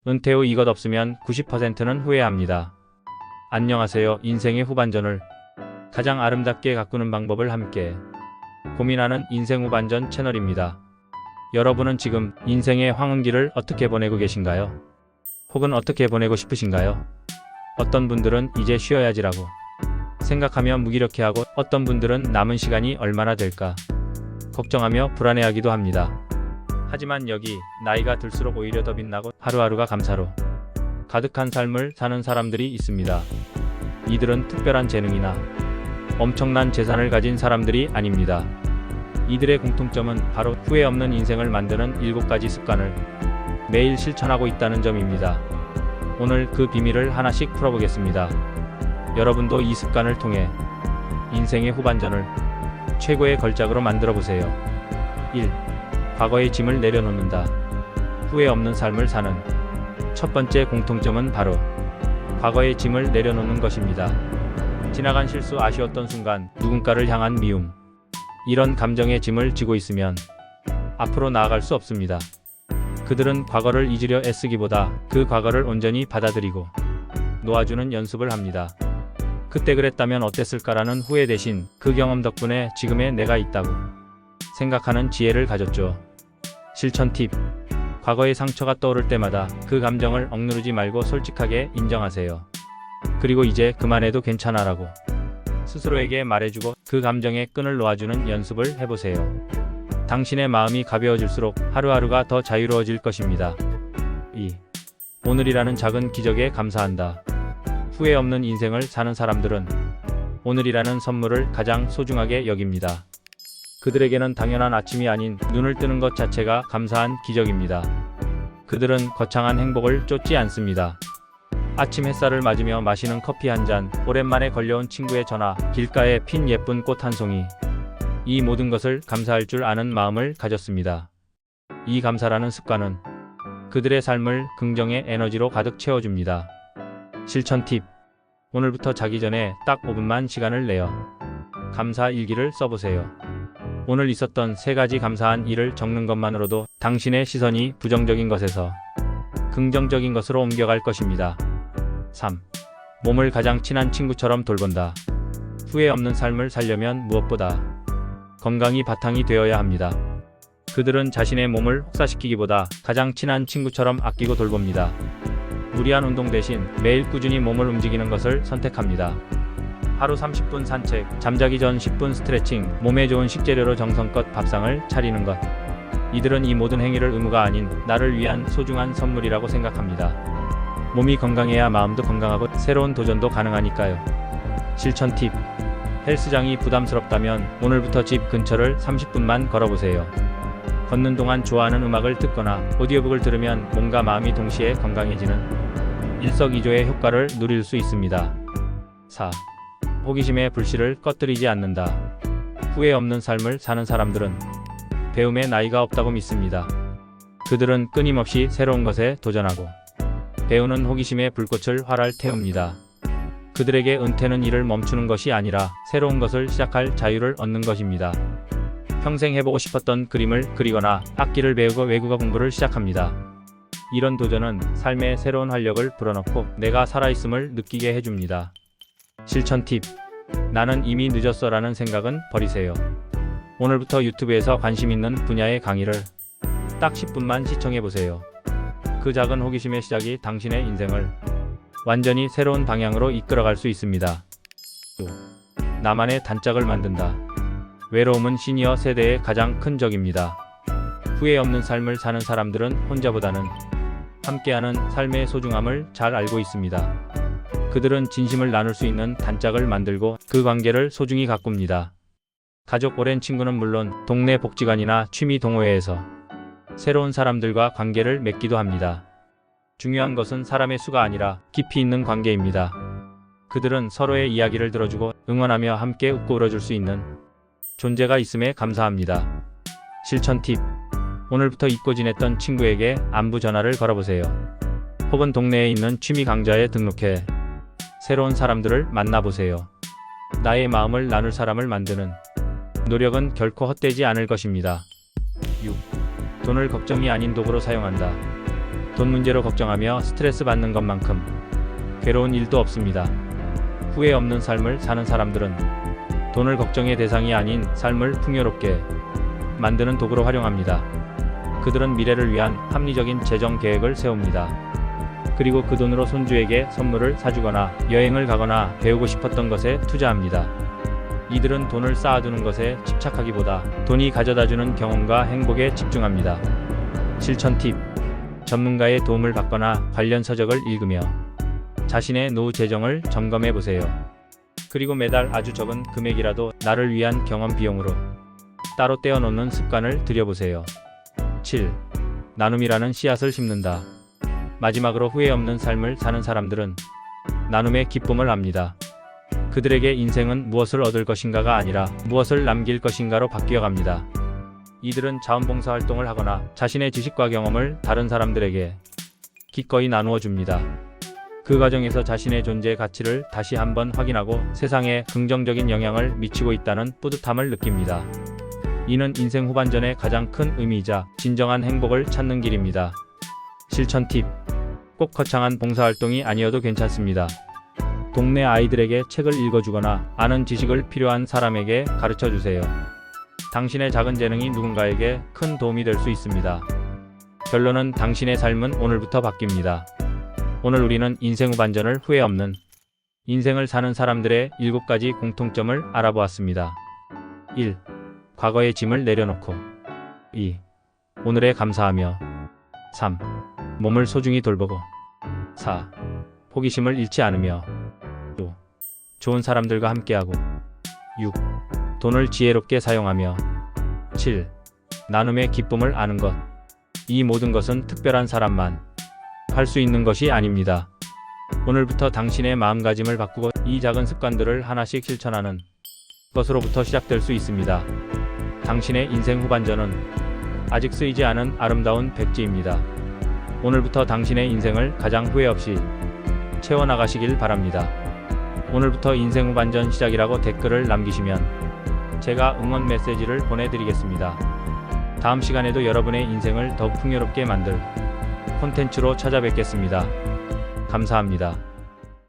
은퇴 후 이것 없으면 90%는 후회합니다. 안녕하세요. 인생의 후반전을 가장 아름답게 가꾸는 방법을 함께 고민하는 인생 후반전 채널입니다. 여러분은 지금 인생의 황혼기를 어떻게 보내고 계신가요? 혹은 어떻게 보내고 싶으신가요? 어떤 분들은 이제 쉬어야지라고 생각하며 무기력해하고, 어떤 분들은 남은 시간이 얼마나 될까 걱정하며 불안해하기도 합니다. 하지만 여기 나이가 들수록 오히려 더 빛나고 하루하루가 감사로 가득한 삶을 사는 사람들이 있습니다. 이들은 특별한 재능이나 엄청난 재산을 가진 사람들이 아닙니다. 이들의 공통점은 바로 후회 없는 인생을 만드는 7가지 습관을 매일 실천하고 있다는 점입니다. 오늘 그 비밀을 하나씩 풀어보겠습니다. 여러분도 이 습관을 통해 인생의 후반전을 최고의 걸작으로 만들어 보세요. 1. 과거의 짐을 내려놓는다. 후회 없는 삶을 사는 첫 번째 공통점은 바로 과거의 짐을 내려놓는 것입니다. 지나간 실수, 아쉬웠던 순간, 누군가를 향한 미움, 이런 감정의 짐을 지고 있으면 앞으로 나아갈 수 없습니다. 그들은 과거를 잊으려 애쓰기보다 그 과거를 온전히 받아들이고 놓아주는 연습을 합니다. 그때 그랬다면 어땠을까라는 후회 대신 그 경험 덕분에 지금의 내가 있다고 생각하는 지혜를 가졌죠. 실천 팁. 과거의 상처가 떠오를 때마다 그 감정을 억누르지 말고 솔직하게 인정하세요. 그리고 이제 그만해도 괜찮아라고 스스로에게 말해주고 그 감정의 끈을 놓아주는 연습을 해보세요. 당신의 마음이 가벼워질수록 하루하루가 더 자유로워질 것입니다. 2. 오늘이라는 작은 기적에 감사한다. 후회 없는 인생을 사는 사람들은 오늘이라는 선물을 가장 소중하게 여깁니다. 그들에게는 당연한 아침이 아닌 눈을 뜨는 것 자체가 감사한 기적입니다. 그들은 거창한 행복을 쫓지 않습니다. 아침 햇살을 맞으며 마시는 커피 한 잔, 오랜만에 걸려온 친구의 전화, 길가에 핀 예쁜 꽃 한 송이, 이 모든 것을 감사할 줄 아는 마음을 가졌습니다. 이 감사라는 습관은 그들의 삶을 긍정의 에너지로 가득 채워줍니다. 실천 팁. 오늘부터 자기 전에 딱 5분만 시간을 내어 감사 일기를 써보세요. 오늘 있었던 3가지 감사한 일을 적는 것만으로도 당신의 시선이 부정적인 것에서 긍정적인 것으로 옮겨갈 것입니다. 3. 몸을 가장 친한 친구처럼 돌본다. 후회 없는 삶을 살려면 무엇보다 건강이 바탕이 되어야 합니다. 그들은 자신의 몸을 혹사시키기보다 가장 친한 친구처럼 아끼고 돌봅니다. 무리한 운동 대신 매일 꾸준히 몸을 움직이는 것을 선택합니다. 하루 30분 산책, 잠자기 전 10분 스트레칭, 몸에 좋은 식재료로 정성껏 밥상을 차리는 것. 이들은 이 모든 행위를 의무가 아닌 나를 위한 소중한 선물이라고 생각합니다. 몸이 건강해야 마음도 건강하고 새로운 도전도 가능하니까요. 실천 팁. 헬스장이 부담스럽다면 오늘부터 집 근처를 30분만 걸어보세요. 걷는 동안 좋아하는 음악을 듣거나 오디오북을 들으면 몸과 마음이 동시에 건강해지는 일석이조의 효과를 누릴 수 있습니다. 4. 호기심의 불씨를 꺼뜨리지 않는다. 후회 없는 삶을 사는 사람들은 배움의 나이가 없다고 믿습니다. 그들은 끊임없이 새로운 것에 도전하고 배우는 호기심의 불꽃을 활활 태웁니다. 그들에게 은퇴는 일을 멈추는 것이 아니라 새로운 것을 시작할 자유를 얻는 것입니다. 평생 해보고 싶었던 그림을 그리거나 악기를 배우고 외국어 공부를 시작합니다. 이런 도전은 삶에 새로운 활력을 불어넣고 내가 살아있음을 느끼게 해줍니다. 실천 팁. 나는 이미 늦었어 라는 생각은 버리세요. 오늘부터 유튜브에서 관심 있는 분야의 강의를 딱 10분만 시청해보세요. 그 작은 호기심의 시작이 당신의 인생을 완전히 새로운 방향으로 이끌어갈 수 있습니다. 5. 나만의 단짝을 만든다. 외로움은 시니어 세대의 가장 큰 적입니다. 후회 없는 삶을 사는 사람들은 혼자보다는 함께하는 삶의 소중함을 잘 알고 있습니다. 그들은 진심을 나눌 수 있는 단짝을 만들고 그 관계를 소중히 가꿉니다. 가족 오랜 친구는 물론 동네 복지관이나 취미 동호회에서 새로운 사람들과 관계를 맺기도 합니다. 중요한 것은 사람의 수가 아니라 깊이 있는 관계입니다. 그들은 서로의 이야기를 들어주고 응원하며 함께 웃고 울어줄 수 있는 존재가 있음에 감사합니다. 실천 팁. 오늘부터 잊고 지냈던 친구에게 안부 전화를 걸어보세요. 혹은 동네에 있는 취미 강좌에 등록해 새로운 사람들을 만나보세요. 나의 마음을 나눌 사람을 만드는 노력은 결코 헛되지 않을 것입니다. 6. 돈을 걱정이 아닌 도구로 사용한다. 돈 문제로 걱정하며 스트레스 받는 것만큼 괴로운 일도 없습니다. 후회 없는 삶을 사는 사람들은 돈을 걱정의 대상이 아닌 삶을 풍요롭게 만드는 도구로 활용합니다. 그들은 미래를 위한 합리적인 재정 계획을 세웁니다. 그리고 그 돈으로 손주에게 선물을 사주거나 여행을 가거나 배우고 싶었던 것에 투자합니다. 이들은 돈을 쌓아두는 것에 집착하기보다 돈이 가져다주는 경험과 행복에 집중합니다. 실천 팁: 전문가의 도움을 받거나 관련 서적을 읽으며 자신의 노후 재정을 점검해 보세요. 그리고 매달 아주 적은 금액이라도 나를 위한 경험 비용으로 따로 떼어놓는 습관을 들여보세요. 7. 나눔이라는 씨앗을 심는다. 마지막으로 후회 없는 삶을 사는 사람들은 나눔의 기쁨을 압니다. 그들에게 인생은 무엇을 얻을 것인가가 아니라 무엇을 남길 것인가로 바뀌어갑니다. 이들은 자원봉사 활동을 하거나 자신의 지식과 경험을 다른 사람들에게 기꺼이 나누어 줍니다. 그 과정에서 자신의 존재의 가치를 다시 한번 확인하고 세상에 긍정적인 영향을 미치고 있다는 뿌듯함을 느낍니다. 이는 인생 후반전의 가장 큰 의미이자 진정한 행복을 찾는 길입니다. 실천 팁: 꼭 거창한 봉사활동이 아니어도 괜찮습니다. 동네 아이들에게 책을 읽어주거나 아는 지식을 필요한 사람에게 가르쳐주세요. 당신의 작은 재능이 누군가에게 큰 도움이 될 수 있습니다. 결론은 당신의 삶은 오늘부터 바뀝니다. 오늘 우리는 인생 후반전을 후회 없는 인생을 사는 사람들의 7가지 공통점을 알아보았습니다. 1. 과거의 짐을 내려놓고. 2. 오늘에 감사하며. 3. 몸을 소중히 돌보고. 4. 호기심을 잃지 않으며. 5. 좋은 사람들과 함께하고. 6. 돈을 지혜롭게 사용하며. 7. 나눔의 기쁨을 아는 것. 이 모든 것은 특별한 사람만 할 수 있는 것이 아닙니다. 오늘부터 당신의 마음가짐을 바꾸고 이 작은 습관들을 하나씩 실천하는 것으로부터 시작될 수 있습니다. 당신의 인생 후반전은 아직 쓰이지 않은 아름다운 백지입니다. 오늘부터 당신의 인생을 가장 후회 없이 채워나가시길 바랍니다. 오늘부터 인생 후반전 시작이라고 댓글을 남기시면 제가 응원 메시지를 보내드리겠습니다. 다음 시간에도 여러분의 인생을 더 풍요롭게 만들 콘텐츠로 찾아뵙겠습니다. 감사합니다.